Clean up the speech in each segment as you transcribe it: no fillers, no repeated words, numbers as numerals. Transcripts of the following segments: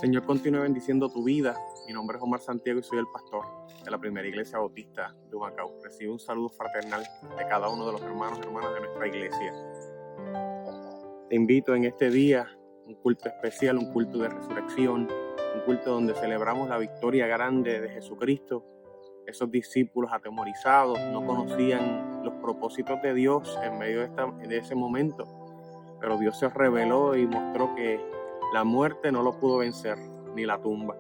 Señor, continúe bendiciendo tu vida. Mi nombre es Omar Santiago y soy el pastor de la Primera Iglesia Bautista de Humacao. Recibe un saludo fraternal de cada uno de los hermanos y hermanas de nuestra iglesia. Te invito en este día, un culto especial, un culto de resurrección, un culto donde celebramos la victoria grande de Jesucristo. Esos discípulos atemorizados no conocían los propósitos de Dios en medio de ese momento, pero Dios se reveló y mostró que la muerte no lo pudo vencer, ni la tumba.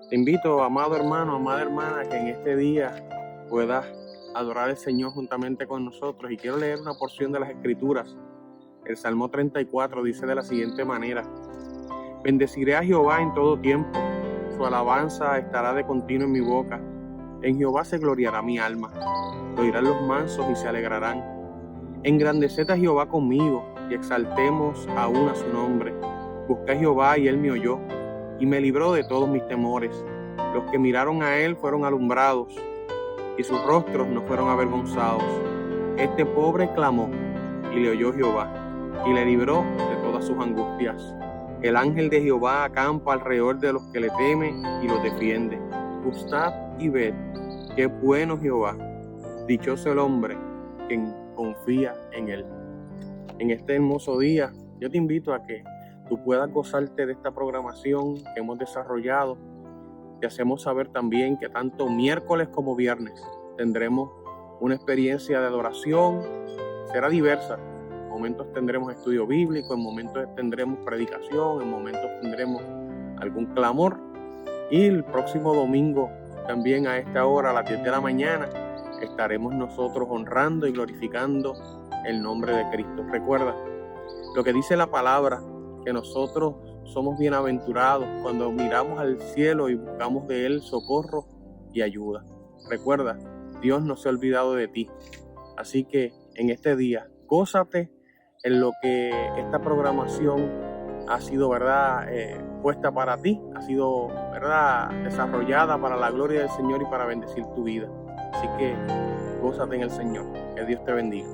Te invito, amado hermano, amada hermana, que en este día puedas adorar al Señor juntamente con nosotros. Y quiero leer una porción de las Escrituras. El Salmo 34 dice de la siguiente manera: Bendeciré a Jehová en todo tiempo, su alabanza estará de continuo en mi boca. En Jehová se gloriará mi alma, lo oirán los mansos y se alegrarán. Engrandeced a Jehová conmigo y exaltemos aún a su nombre. Busqué a Jehová y él me oyó y me libró de todos mis temores. Los que miraron a él fueron alumbrados y sus rostros no fueron avergonzados. Este pobre clamó y le oyó Jehová y le libró de todas sus angustias. El ángel de Jehová acampa alrededor de los que le temen y los defiende. Gustad y ved qué bueno Jehová. Dichoso el hombre que confía en él. En este hermoso día, yo te invito a que tú puedas gozarte de esta programación que hemos desarrollado. Te hacemos saber también que tanto miércoles como viernes tendremos una experiencia de adoración. Será diversa. En momentos tendremos estudio bíblico, en momentos tendremos predicación, en momentos tendremos algún clamor. Y el próximo domingo, también a esta hora, a las 10 de la mañana, estaremos nosotros honrando y glorificando el nombre de Cristo. Recuerda lo que dice la palabra, que nosotros somos bienaventurados cuando miramos al cielo y buscamos de Él socorro y ayuda. Recuerda, Dios no se ha olvidado de ti. Así que en este día, gózate en lo que esta programación ha sido, ¿verdad?, puesta para ti, ha sido, ¿verdad?, desarrollada para la gloria del Señor y para bendecir tu vida. Así que gózate en el Señor. Que Dios te bendiga.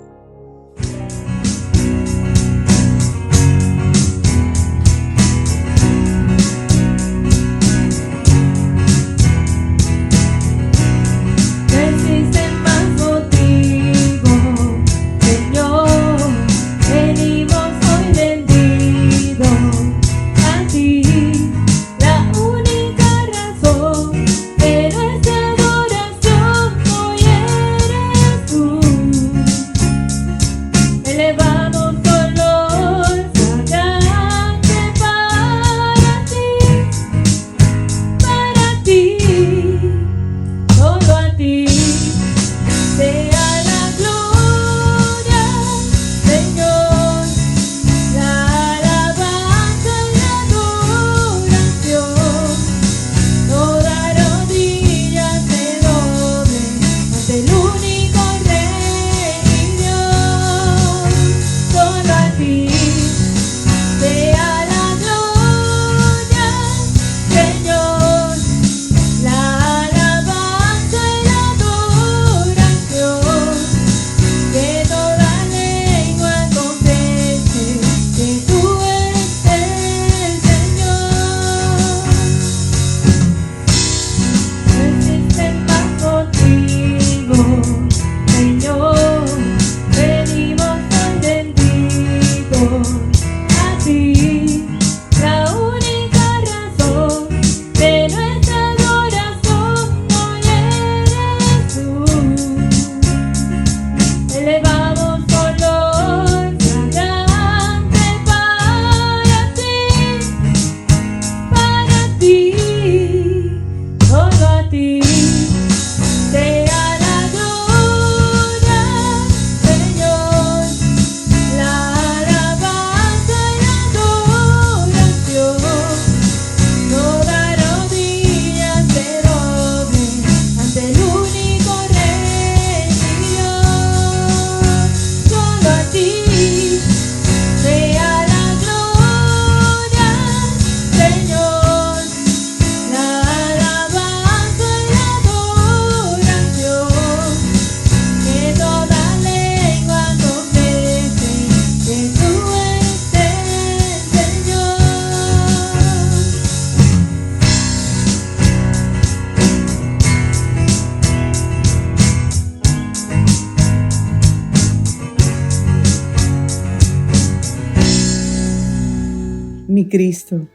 Mi Cristo,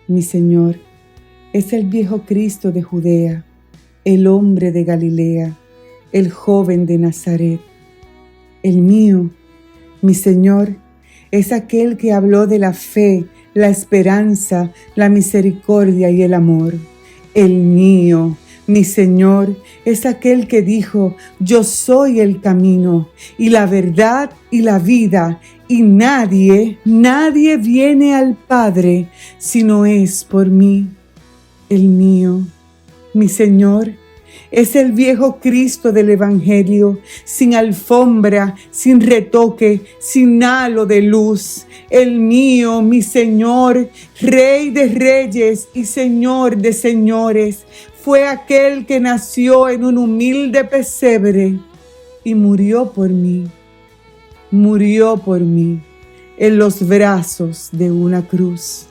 mi Señor, es el viejo Cristo de Judea, el hombre de Galilea, el joven de Nazaret. El mío, mi Señor, es aquel que habló de la fe, la esperanza, la misericordia y el amor. El mío, mi Señor, es aquel que dijo: yo soy el camino y la verdad y la vida, y nadie viene al Padre si no es por mí. El mío, mi Señor, es el viejo Cristo del Evangelio, sin alfombra, sin retoque, sin halo de luz. El mío, mi Señor, Rey de reyes y Señor de señores, fue aquel que nació en un humilde pesebre y murió por mí en los brazos de una cruz.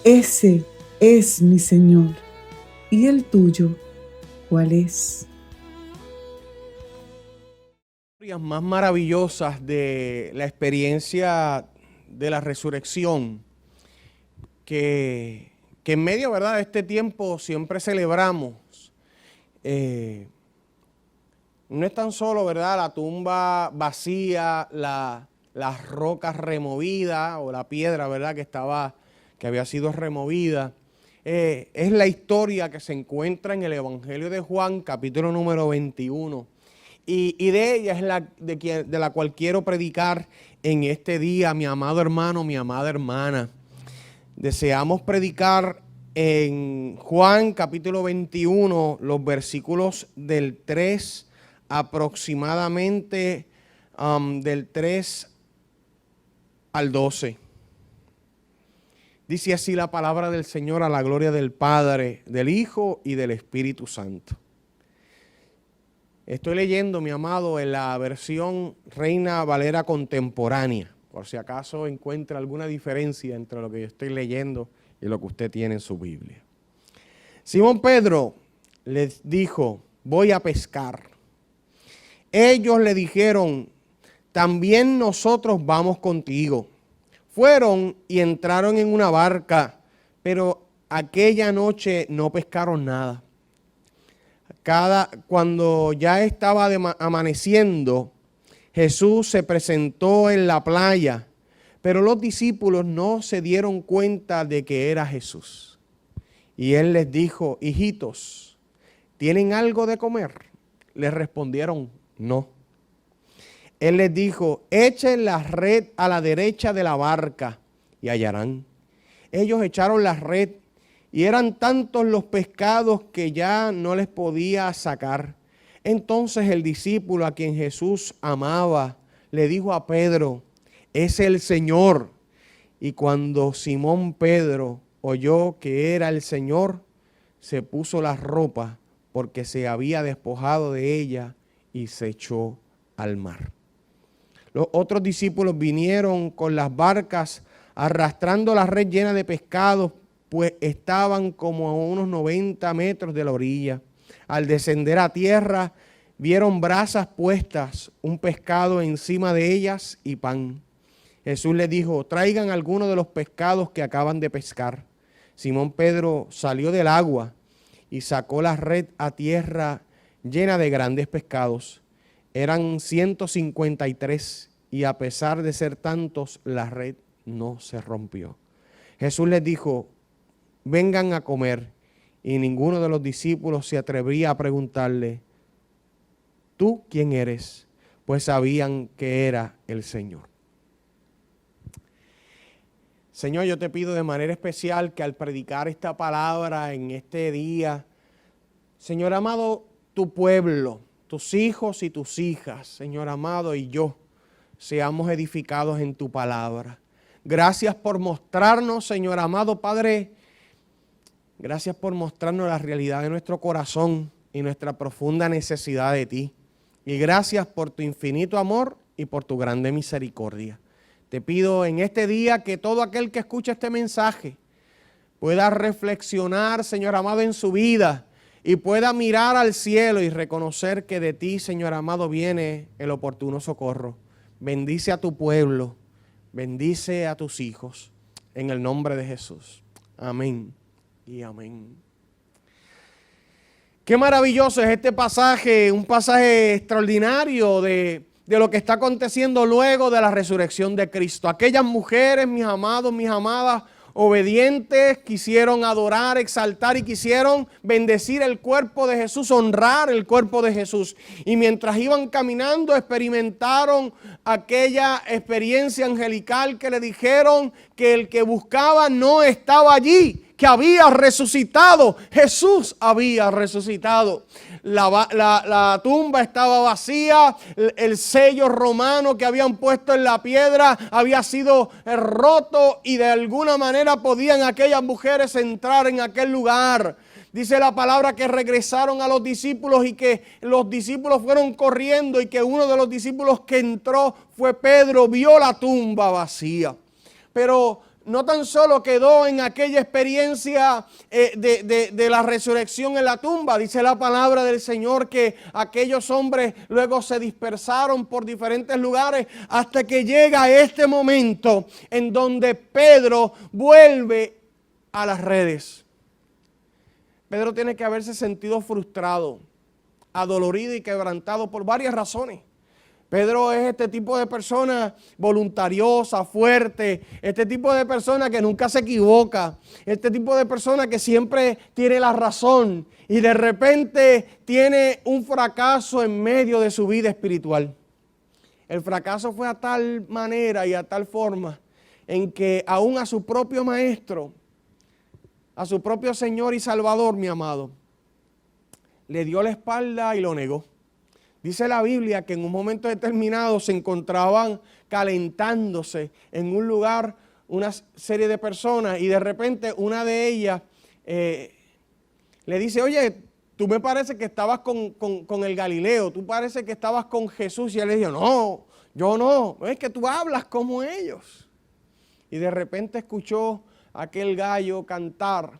Ese es mi Señor. ¿Y el tuyo cuál es? Las más maravillosas de la experiencia de la resurrección, que en medio, ¿verdad?, de este tiempo siempre celebramos. No es tan solo, ¿verdad?, la tumba vacía, las rocas removidas o la piedra, ¿verdad?, que había sido removida. Es la historia que se encuentra en el Evangelio de Juan, capítulo número 21. Y de ella es de la cual quiero predicar en este día, mi amado hermano, mi amada hermana. Deseamos predicar en Juan capítulo 21, los versículos del 3 aproximadamente, del 3 al 12. Dice así la palabra del Señor, a la gloria del Padre, del Hijo y del Espíritu Santo. Estoy leyendo, mi amado, en la versión Reina Valera contemporánea, por si acaso encuentra alguna diferencia entre lo que yo estoy leyendo y lo que usted tiene en su Biblia. Simón Pedro les dijo: voy a pescar. Ellos le dijeron: también nosotros vamos contigo. Fueron y entraron en una barca, pero aquella noche no pescaron nada. Cuando ya estaba amaneciendo, Jesús se presentó en la playa, pero los discípulos no se dieron cuenta de que era Jesús. Y él les dijo: hijitos, ¿tienen algo de comer? Les respondieron: no. Él les dijo: echen la red a la derecha de la barca y hallarán. Ellos echaron la red y eran tantos los pescados que ya no les podía sacar. Entonces el discípulo a quien Jesús amaba le dijo a Pedro: es el Señor. Y cuando Simón Pedro oyó que era el Señor, se puso la ropa porque se había despojado de ella y se echó al mar. Los otros discípulos vinieron con las barcas arrastrando la red llena de pescados, pues estaban como a unos 90 metros de la orilla. Al descender a tierra, vieron brasas puestas, un pescado encima de ellas y pan. Jesús les dijo: traigan algunos de los pescados que acaban de pescar. Simón Pedro salió del agua y sacó la red a tierra llena de grandes pescados. Eran 153 y a pesar de ser tantos, la red no se rompió. Jesús les dijo: vengan a comer. Y ninguno de los discípulos se atrevía a preguntarle: ¿tú quién eres? Pues sabían que era el Señor. Señor, yo te pido de manera especial que al predicar esta palabra en este día, Señor amado, tu pueblo, tus hijos y tus hijas, Señor amado, y yo, seamos edificados en tu palabra. Gracias por mostrarnos, Señor amado Padre, gracias por mostrarnos la realidad de nuestro corazón y nuestra profunda necesidad de ti. Y gracias por tu infinito amor y por tu grande misericordia. Te pido en este día que todo aquel que escuche este mensaje pueda reflexionar, Señor amado, en su vida y pueda mirar al cielo y reconocer que de ti, Señor amado, viene el oportuno socorro. Bendice a tu pueblo, bendice a tus hijos. en el nombre de Jesús. Amén y amén. Qué maravilloso es este pasaje, un pasaje extraordinario de lo que está aconteciendo luego de la resurrección de Cristo. Aquellas mujeres, mis amados, mis amadas, obedientes, quisieron adorar, exaltar y quisieron bendecir el cuerpo de Jesús, honrar el cuerpo de Jesús. Y mientras iban caminando, experimentaron aquella experiencia angelical que le dijeron que el que buscaba no estaba allí, que había resucitado. Jesús había resucitado. La tumba estaba vacía, el sello romano que habían puesto en la piedra había sido roto y de alguna manera podían aquellas mujeres entrar en aquel lugar. Dice la palabra que regresaron a los discípulos y que los discípulos fueron corriendo y que uno de los discípulos que entró fue Pedro, vio la tumba vacía. Pero no tan solo quedó en aquella experiencia de la resurrección en la tumba. Dice la palabra del Señor que aquellos hombres luego se dispersaron por diferentes lugares hasta que llega este momento en donde Pedro vuelve a las redes. Pedro tiene que haberse sentido frustrado, adolorido y quebrantado por varias razones. Pedro es este tipo de persona voluntariosa, fuerte, este tipo de persona que nunca se equivoca, este tipo de persona que siempre tiene la razón y de repente tiene un fracaso en medio de su vida espiritual. El fracaso fue a tal manera y a tal forma en que aún a su propio maestro, a su propio Señor y Salvador, mi amado, le dio la espalda y lo negó. Dice la Biblia que en un momento determinado se encontraban calentándose en un lugar una serie de personas y de repente una de ellas le dice, oye, tú me parece que estabas con el Galileo, tú parece que estabas con Jesús. Y él le dijo, no, yo no, es que tú hablas como ellos. Y de repente escuchó aquel gallo cantar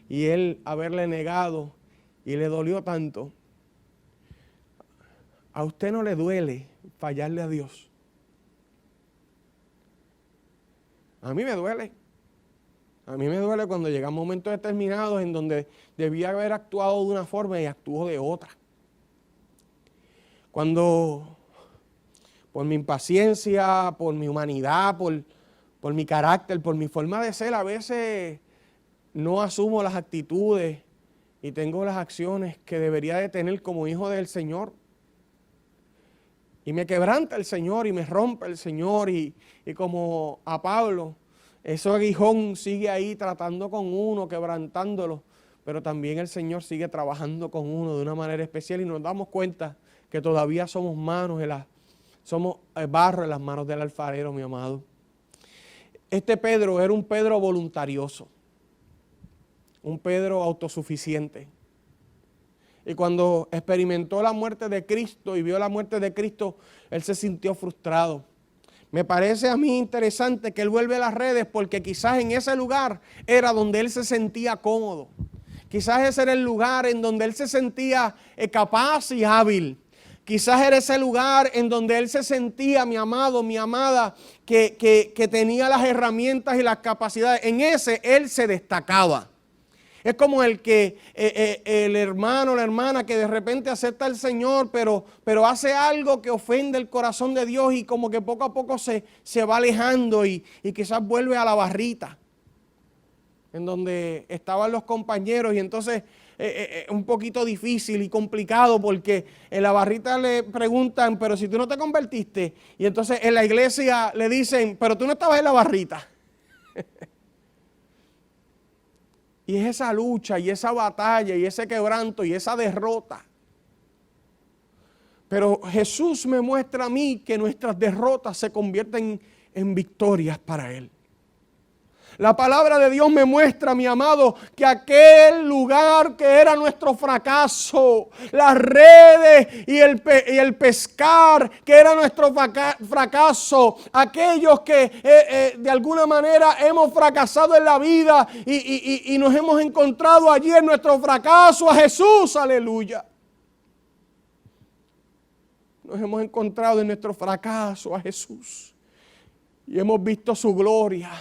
y él haberle negado y le dolió tanto. ¿A usted no le duele fallarle a Dios? A mí me duele. A mí me duele cuando llegan momentos determinados en donde debía haber actuado de una forma y actuó de otra. Cuando por mi impaciencia, por mi humanidad, por mi carácter, por mi forma de ser, a veces no asumo las actitudes y tengo las acciones que debería de tener como hijo del Señor. Y me quebranta el Señor y me rompe el Señor y como a Pablo, ese aguijón sigue ahí tratando con uno, quebrantándolo, pero también el Señor sigue trabajando con uno de una manera especial y nos damos cuenta que todavía somos somos barro en las manos del alfarero, mi amado. Este Pedro era un Pedro voluntarioso, un Pedro autosuficiente. Y cuando experimentó la muerte de Cristo y vio la muerte de Cristo, él se sintió frustrado. Me parece a mí interesante que él vuelve a las redes porque quizás en ese lugar era donde él se sentía cómodo. Quizás ese era el lugar en donde él se sentía capaz y hábil. Quizás era ese lugar en donde él se sentía, mi amado, mi amada, que tenía las herramientas y las capacidades. En ese él se destacaba. Es como el hermano, la hermana que de repente acepta al Señor, pero hace algo que ofende el corazón de Dios y como que poco a poco se va alejando y quizás vuelve a la barrita en donde estaban los compañeros y entonces un poquito difícil y complicado porque en la barrita le preguntan, pero si tú no te convertiste, y entonces en la iglesia le dicen, pero tú no estabas en la barrita. Y es esa lucha y esa batalla y ese quebranto y esa derrota. Pero Jesús me muestra a mí que nuestras derrotas se convierten en victorias para Él. La palabra de Dios me muestra, mi amado, que aquel lugar que era nuestro fracaso, las redes y el pescar, que era nuestro fracaso, aquellos que de alguna manera hemos fracasado en la vida y nos hemos encontrado allí en nuestro fracaso a Jesús, aleluya. Nos hemos encontrado en nuestro fracaso a Jesús y hemos visto su gloria.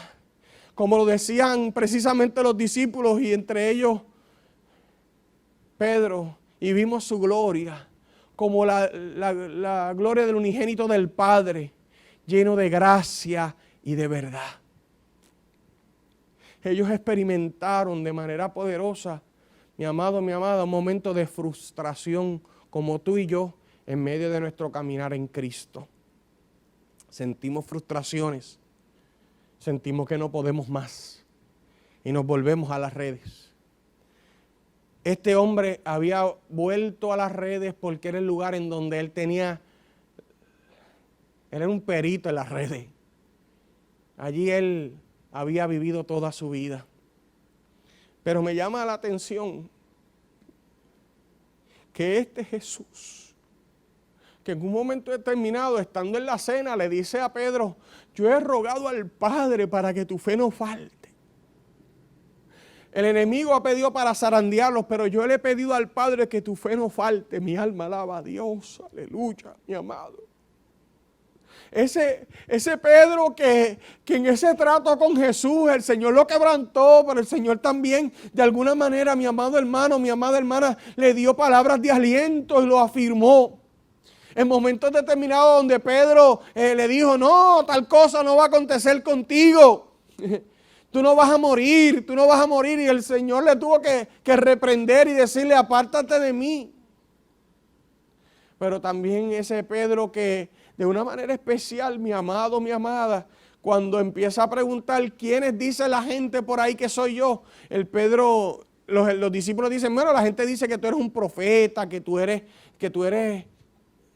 como lo decían precisamente los discípulos y entre ellos Pedro, y vimos su gloria, como la gloria del unigénito del Padre, lleno de gracia y de verdad. Ellos experimentaron de manera poderosa, mi amado, mi amada, un momento de frustración como tú y yo en medio de nuestro caminar en Cristo. Sentimos frustraciones, sentimos que no podemos más y nos volvemos a las redes. Este hombre había vuelto a las redes porque era el lugar en donde él era un perito en las redes. Allí él había vivido toda su vida. Pero me llama la atención que este Jesús, que en un momento determinado, estando en la cena, le dice a Pedro: yo he rogado al Padre para que tu fe no falte. El enemigo ha pedido para zarandearlos, pero yo le he pedido al Padre que tu fe no falte. Mi alma alaba a Dios, aleluya, mi amado. Ese Pedro que en ese trato con Jesús, el Señor lo quebrantó, pero el Señor también, de alguna manera, mi amado hermano, mi amada hermana, le dio palabras de aliento y lo afirmó. En momentos determinados donde Pedro le dijo: no, tal cosa no va a acontecer contigo. Tú no vas a morir, tú no vas a morir. Y el Señor le tuvo que reprender y decirle: apártate de mí. Pero también ese Pedro que de una manera especial, mi amado, mi amada, cuando empieza a preguntar quiénes dice la gente por ahí que soy yo, el Pedro, los discípulos dicen: bueno, la gente dice que tú eres un profeta, que tú eres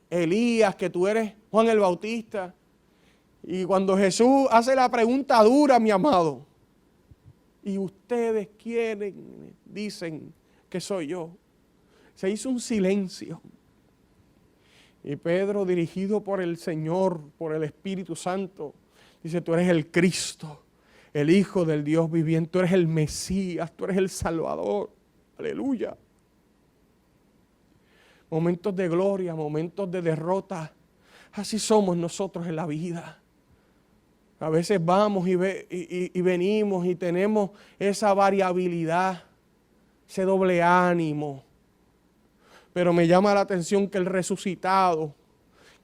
Elías, que tú eres Juan el Bautista. Y cuando Jesús hace la pregunta dura, mi amado: ¿y ustedes quiénes dicen que soy yo? Se hizo un silencio. Y Pedro, dirigido por el Señor, por el Espíritu Santo, dice: tú eres el Cristo, el Hijo del Dios viviente, tú eres el Mesías, tú eres el Salvador. Aleluya. Momentos de gloria, momentos de derrota. Así somos nosotros en la vida. A veces vamos y venimos y tenemos esa variabilidad, ese doble ánimo. Pero me llama la atención que el resucitado,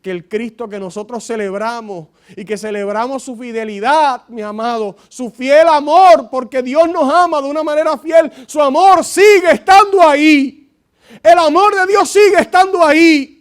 que el Cristo que nosotros celebramos y que celebramos su fidelidad, mi amado, su fiel amor, porque Dios nos ama de una manera fiel, su amor sigue estando ahí. El amor de Dios sigue estando ahí.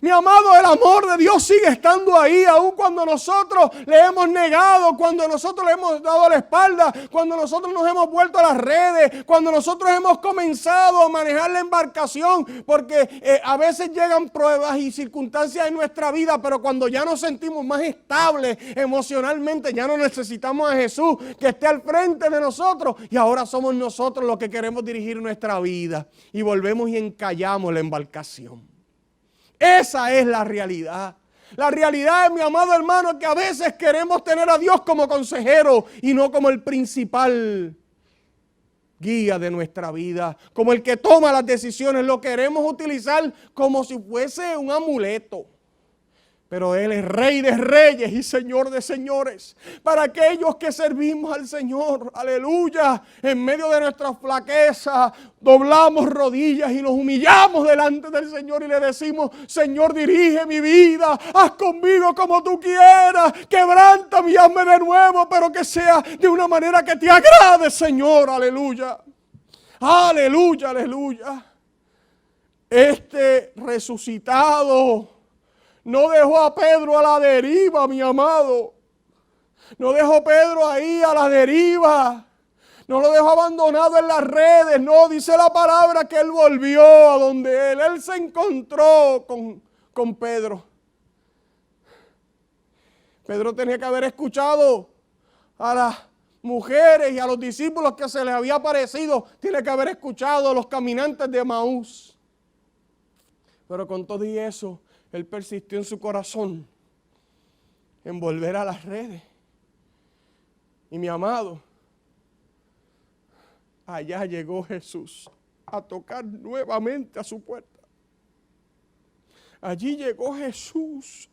Mi amado, el amor de Dios sigue estando ahí, aun cuando nosotros le hemos negado, cuando nosotros le hemos dado la espalda, cuando nosotros nos hemos vuelto a las redes, cuando nosotros hemos comenzado a manejar la embarcación, porque a veces llegan pruebas y circunstancias en nuestra vida, pero cuando ya nos sentimos más estables emocionalmente, ya no necesitamos a Jesús que esté al frente de nosotros, y ahora somos nosotros los que queremos dirigir nuestra vida, y volvemos y encallamos la embarcación. Esa es la realidad. La realidad, mi amado hermano, es que a veces queremos tener a Dios como consejero y no como el principal guía de nuestra vida, como el que toma las decisiones. Lo queremos utilizar como si fuese un amuleto. Pero Él es Rey de reyes y Señor de señores. Para aquellos que servimos al Señor, aleluya, en medio de nuestra flaqueza, doblamos rodillas y nos humillamos delante del Señor y le decimos: Señor, dirige mi vida, haz conmigo como tú quieras, quebrántame y hazme de nuevo, pero que sea de una manera que te agrade, Señor, aleluya. Aleluya, aleluya. Este resucitado no dejó a Pedro a la deriva, mi amado. No dejó a Pedro ahí a la deriva. No lo dejó abandonado en las redes. No, dice la palabra que él volvió a donde él se encontró con Pedro. Pedro tenía que haber escuchado a las mujeres y a los discípulos que se les había aparecido. Tiene que haber escuchado a los caminantes de Emaús. Pero con todo y eso, él persistió en su corazón en volver a las redes. Y mi amado, allá llegó Jesús a tocar nuevamente a su puerta. Allí llegó Jesús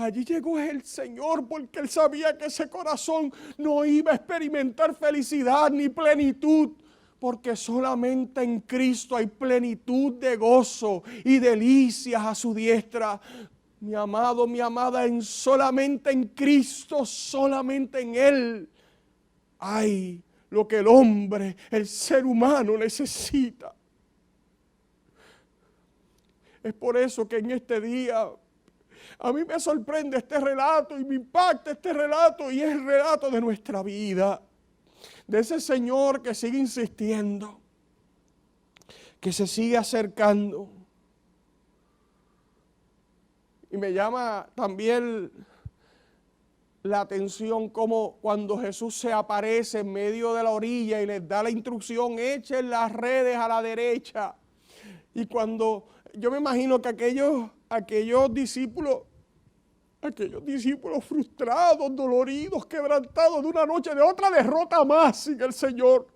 allí llegó el Señor porque Él sabía que ese corazón no iba a experimentar felicidad ni plenitud. Porque solamente en Cristo hay plenitud de gozo y delicias a su diestra. Mi amado, mi amada, solamente en Cristo, solamente en Él hay lo que el hombre, el ser humano necesita. Es por eso que en este día a mí me sorprende este relato y me impacta este relato y es el relato de nuestra vida. De ese Señor que sigue insistiendo, que se sigue acercando. Y me llama también la atención como cuando Jesús se aparece en medio de la orilla y les da la instrucción, echen las redes a la derecha. Y cuando yo me imagino que aquellos discípulos frustrados, doloridos, quebrantados de una noche, de otra derrota más sin el Señor.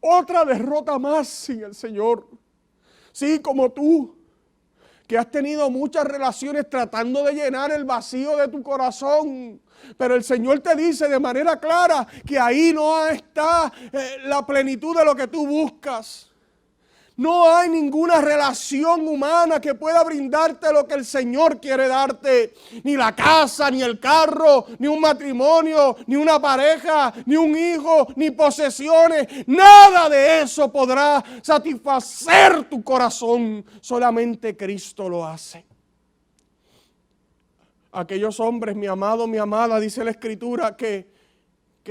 Otra derrota más sin el Señor. Sí, como tú, que has tenido muchas relaciones tratando de llenar el vacío de tu corazón. Pero el Señor te dice de manera clara que ahí no está la plenitud de lo que tú buscas. No hay ninguna relación humana que pueda brindarte lo que el Señor quiere darte. Ni la casa, ni el carro, ni un matrimonio, ni una pareja, ni un hijo, ni posesiones. Nada de eso podrá satisfacer tu corazón. Solamente Cristo lo hace. Aquellos hombres, mi amado, mi amada, dice la Escritura, que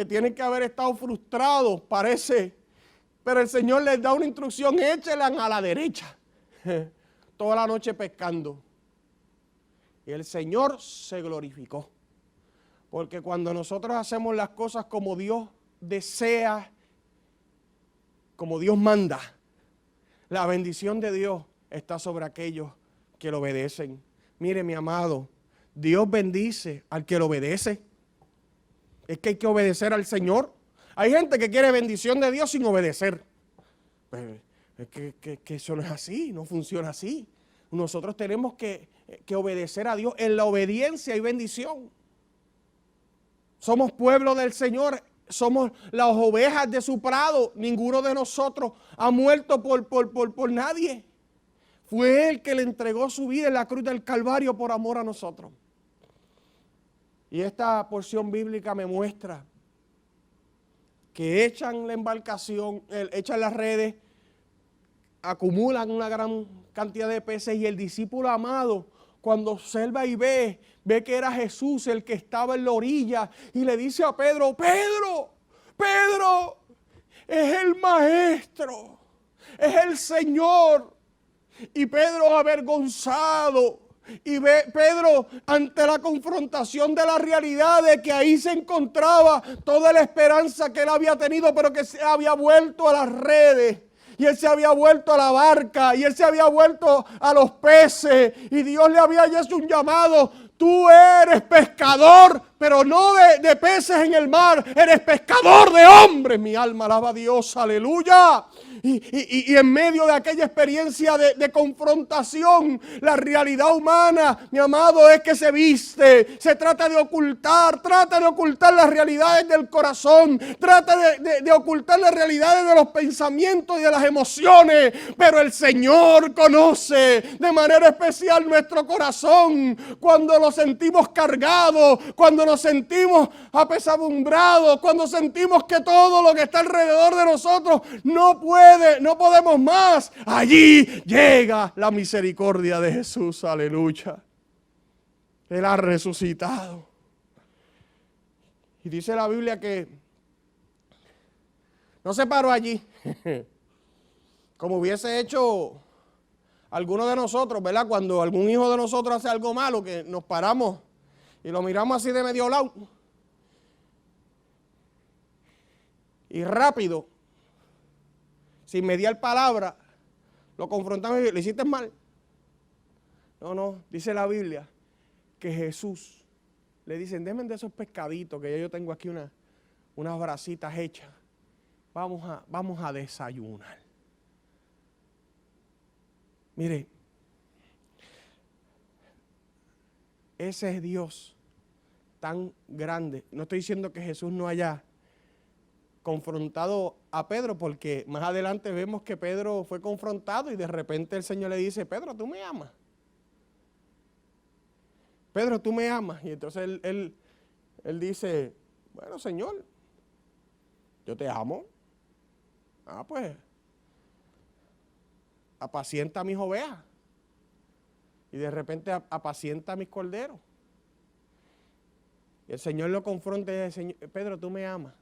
tienen que haber estado frustrados, parece. Pero el Señor les da una instrucción, échenla a la derecha. Toda la noche pescando. Y el Señor se glorificó. Porque cuando nosotros hacemos las cosas como Dios desea, como Dios manda, la bendición de Dios está sobre aquellos que lo obedecen. Mire, mi amado, Dios bendice al que lo obedece. Es que hay que obedecer al Señor. Hay gente que quiere bendición de Dios sin obedecer. Pero es que eso no es así, no funciona así. Nosotros tenemos que obedecer a Dios. En la obediencia hay bendición. Somos pueblo del Señor, somos las ovejas de su prado. Ninguno de nosotros ha muerto por nadie. Fue Él que le entregó su vida en la cruz del Calvario por amor a nosotros. Y esta porción bíblica me muestra que echan la embarcación, echan las redes, acumulan una gran cantidad de peces y el discípulo amado, cuando observa y ve que era Jesús el que estaba en la orilla y le dice a Pedro, Pedro, es el Maestro, es el Señor. Y Pedro avergonzado. Y Pedro, ante la confrontación de la realidad de que ahí se encontraba toda la esperanza que él había tenido, pero que se había vuelto a las redes, y él se había vuelto a la barca, y él se había vuelto a los peces, y Dios le había hecho un llamado: tú eres pescador, pero no de peces en el mar, eres pescador de hombres. Mi alma alaba a Dios, aleluya. Y en medio de aquella experiencia de confrontación, la realidad humana, mi amado, es que se viste, se trata de ocultar las realidades del corazón, trata de ocultar las realidades de los pensamientos y de las emociones, pero el Señor conoce de manera especial nuestro corazón, cuando lo sentimos cargado, cuando nos sentimos apesadumbrados, cuando sentimos que todo lo que está alrededor de nosotros no podemos más. Allí llega la misericordia de Jesús, aleluya. Él ha resucitado. Y dice la Biblia que no se paró allí, como hubiese hecho alguno de nosotros, ¿verdad? Cuando algún hijo de nosotros hace algo malo, que nos paramos y lo miramos así de medio lado. Y rápido, sin mediar palabra, lo confrontamos y le hiciste mal. No, dice la Biblia que Jesús le dicen, denme de esos pescaditos que ya yo tengo aquí unas brasitas hechas. Vamos a desayunar. Mire, ese Dios tan grande. No estoy diciendo que Jesús no haya confrontado a Pedro, porque más adelante vemos que Pedro fue confrontado y de repente el Señor le dice, Pedro, ¿tú me amas? Pedro, ¿tú me amas? Y entonces él dice, bueno, Señor, yo te amo. Ah, pues, apacienta a mis ovejas. Y de repente apacienta a mis corderos. Y el Señor lo confronta y dice, Pedro, tú me amas.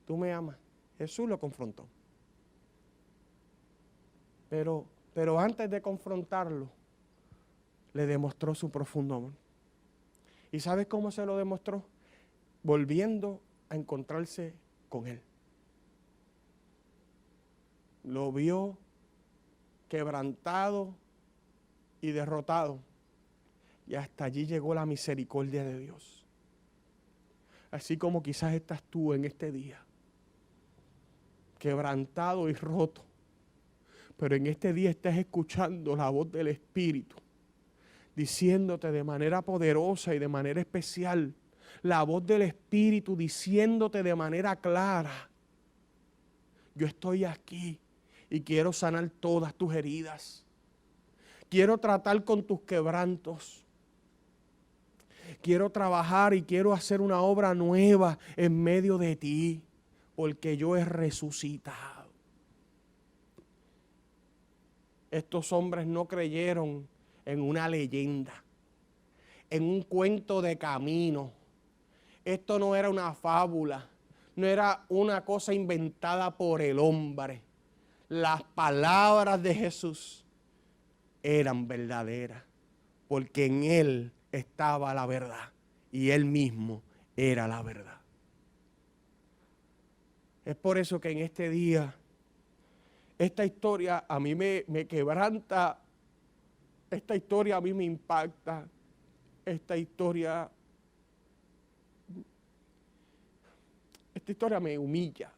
Tú me amas. Jesús lo confrontó. Pero antes de confrontarlo, le demostró su profundo amor. ¿Y sabes cómo se lo demostró? Volviendo a encontrarse con Él. Lo vio quebrantado y derrotado. Y hasta allí llegó la misericordia de Dios. Así como quizás estás tú en este día, quebrantado y roto. Pero en este día estás escuchando la voz del Espíritu, diciéndote de manera poderosa y de manera especial, la voz del Espíritu diciéndote de manera clara, yo estoy aquí y quiero sanar todas tus heridas. Quiero tratar con tus quebrantos. Quiero trabajar y quiero hacer una obra nueva en medio de ti, porque yo he resucitado. Estos hombres no creyeron en una leyenda, en un cuento de camino. Esto no era una fábula, no era una cosa inventada por el hombre. Las palabras de Jesús eran verdaderas, porque en Él estaba la verdad y Él mismo era la verdad. Es por eso que en este día, esta historia a mí me quebranta, esta historia a mí me impacta, esta historia me humilla,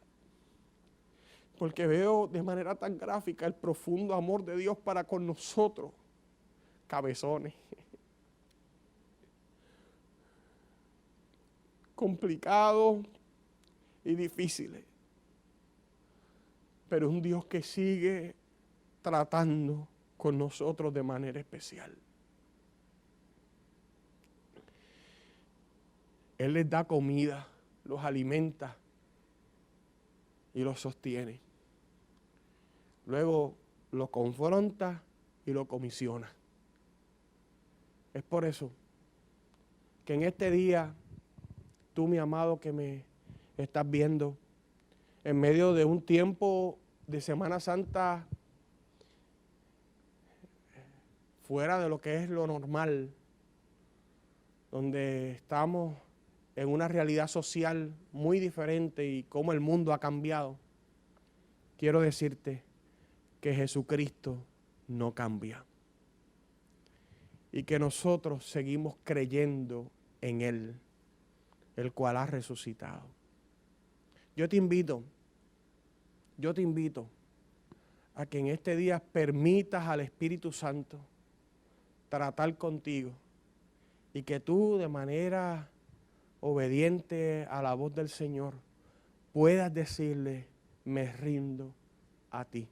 porque veo de manera tan gráfica el profundo amor de Dios para con nosotros, cabezones, complicados y difíciles, pero un Dios que sigue tratando con nosotros de manera especial. Él les da comida, los alimenta y los sostiene. Luego los confronta y lo comisiona. Es por eso que en este día, tú, mi amado, que me estás viendo, en medio de un tiempo de Semana Santa fuera de lo que es lo normal, donde estamos en una realidad social muy diferente y cómo el mundo ha cambiado, quiero decirte que Jesucristo no cambia y que nosotros seguimos creyendo en Él, el cual ha resucitado. Yo te invito a que en este día permitas al Espíritu Santo tratar contigo y que tú de manera obediente a la voz del Señor puedas decirle, me rindo a ti.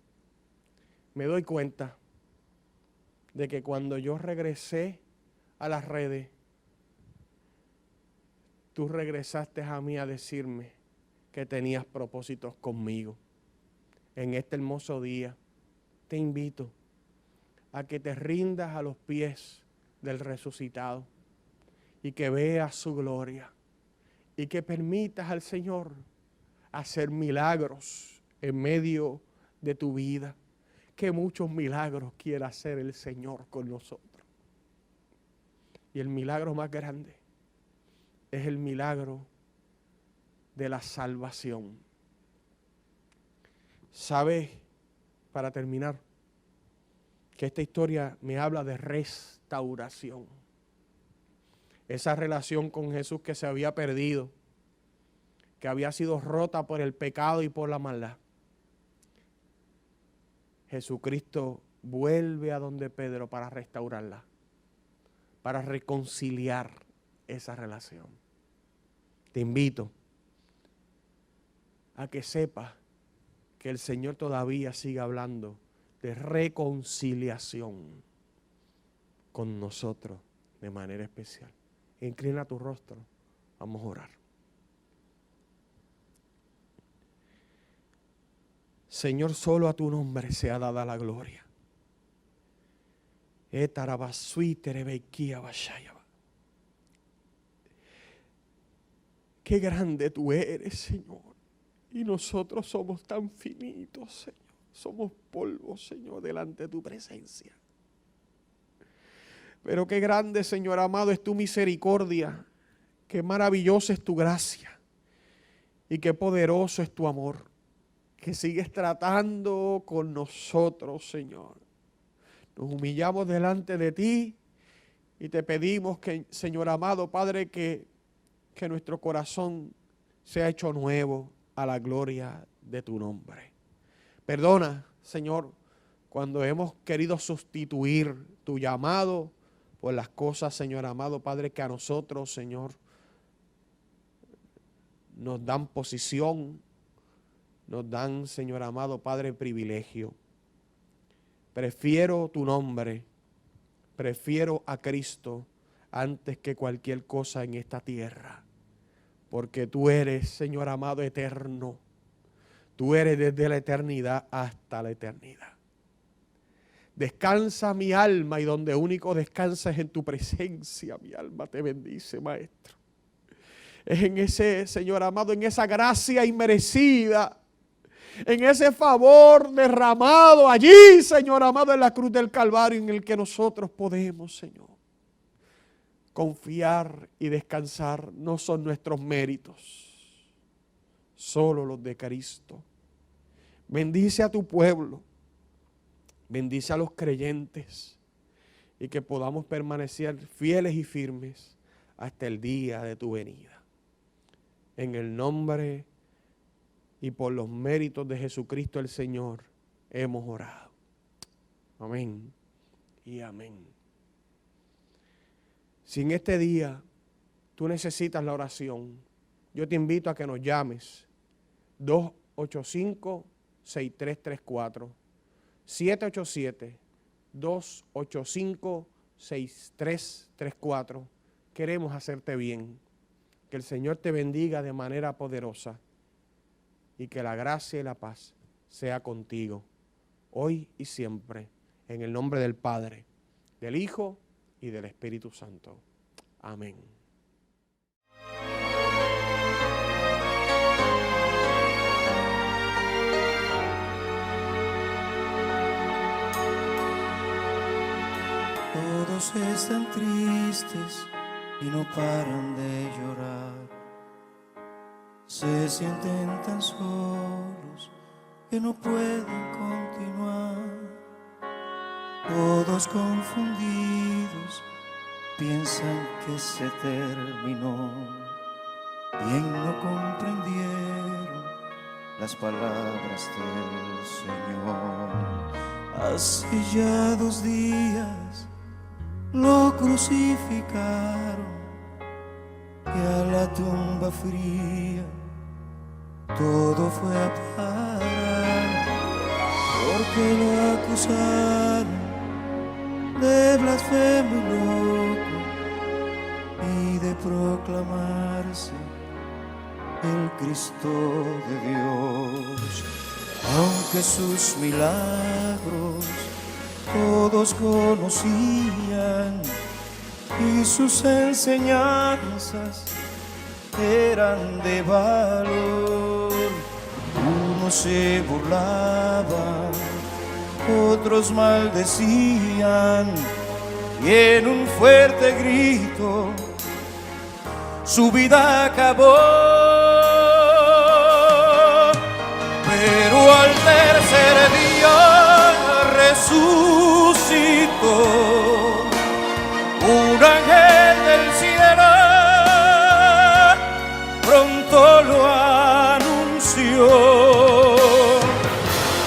Me doy cuenta de que cuando yo regresé a las redes, tú regresaste a mí a decirme que tenías propósitos conmigo. En este hermoso día te invito a que te rindas a los pies del resucitado y que veas su gloria y que permitas al Señor hacer milagros en medio de tu vida, que muchos milagros quiere hacer el Señor con nosotros. Y el milagro más grande es el milagro de la salvación. ¿Sabes? Para terminar, que esta historia me habla de restauración. Esa relación con Jesús que se había perdido, que había sido rota por el pecado y por la maldad. Jesucristo vuelve a donde Pedro para restaurarla, para reconciliar esa relación. Te invito a que sepas que el Señor todavía sigue hablando de reconciliación con nosotros de manera especial. Inclina tu rostro, vamos a orar. Señor, solo a tu nombre sea dada la gloria. Qué grande tú eres, Señor. Y nosotros somos tan finitos, Señor. Somos polvo, Señor, delante de tu presencia. Pero qué grande, Señor amado, es tu misericordia. Qué maravillosa es tu gracia. Y qué poderoso es tu amor. Que sigues tratando con nosotros, Señor. Nos humillamos delante de ti y te pedimos que, Señor amado, Padre, que nuestro corazón sea hecho nuevo a la gloria de tu nombre. Perdona, Señor, cuando hemos querido sustituir tu llamado por las cosas, Señor amado, Padre, que a nosotros, Señor, nos dan posición, nos dan, Señor amado, Padre, privilegio. Prefiero tu nombre, prefiero a Cristo antes que cualquier cosa en esta tierra. Porque tú eres, Señor amado, eterno. Tú eres desde la eternidad hasta la eternidad. Descansa mi alma y donde único descansa es en tu presencia. Mi alma te bendice, Maestro. Es en ese, Señor amado, en esa gracia inmerecida, en ese favor derramado allí, Señor amado, en la cruz del Calvario, en el que nosotros podemos, Señor, confiar y descansar. No son nuestros méritos, solo los de Cristo. Bendice a tu pueblo, bendice a los creyentes y que podamos permanecer fieles y firmes hasta el día de tu venida. En el nombre y por los méritos de Jesucristo el Señor hemos orado. Amén y amén. Si en este día tú necesitas la oración, yo te invito a que nos llames 285-6334, 787-285-6334. Queremos hacerte bien. Que el Señor te bendiga de manera poderosa y que la gracia y la paz sea contigo hoy y siempre, en el nombre del Padre, del Hijo y del Espíritu Santo. Amén. Todos están tristes y no paran de llorar. Se sienten tan solos que no pueden continuar. Todos confundidos piensan que se terminó. Bien no comprendieron las palabras del Señor. Hace ya 2 días lo crucificaron y a la tumba fría todo fue a parar, porque lo acusaron de blasfemo y loco y de proclamarse el Cristo de Dios. Aunque sus milagros todos conocían y sus enseñanzas eran de valor, unos se burlaban, otros maldecían, y en un fuerte grito su vida acabó. Pero al tercer día resucitó. Un ángel del cielo pronto lo anunció.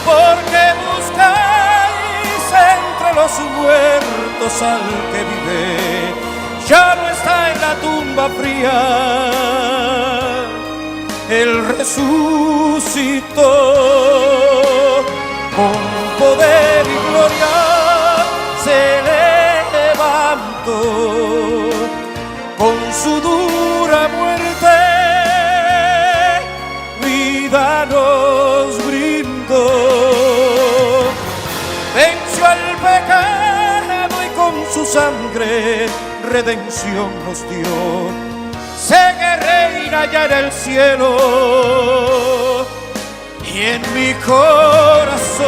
Porque buscáis entre los muertos al que vive, tumba fría, Él resucitó con poder y gloria, se levantó con su dura muerte, vida nos brindó, venció al pecado y con su sangre redención nos dio. Sé que reina ya en el cielo y en mi corazón.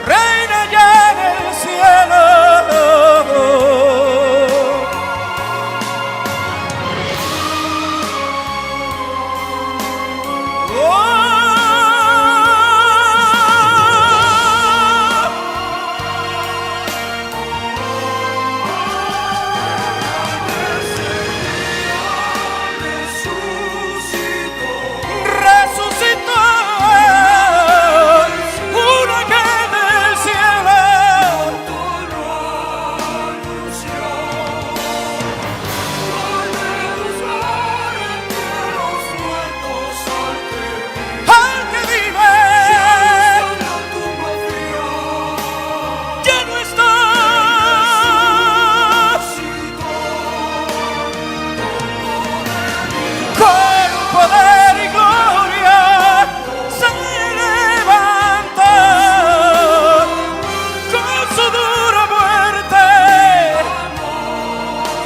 Reina ya en el cielo.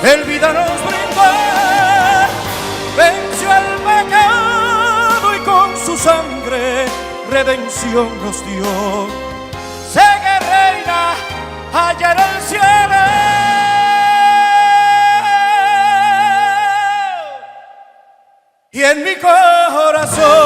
El vida nos brindó, venció al pecado y con su sangre redención nos dio. Sé que reina allá en el cielo y en mi corazón.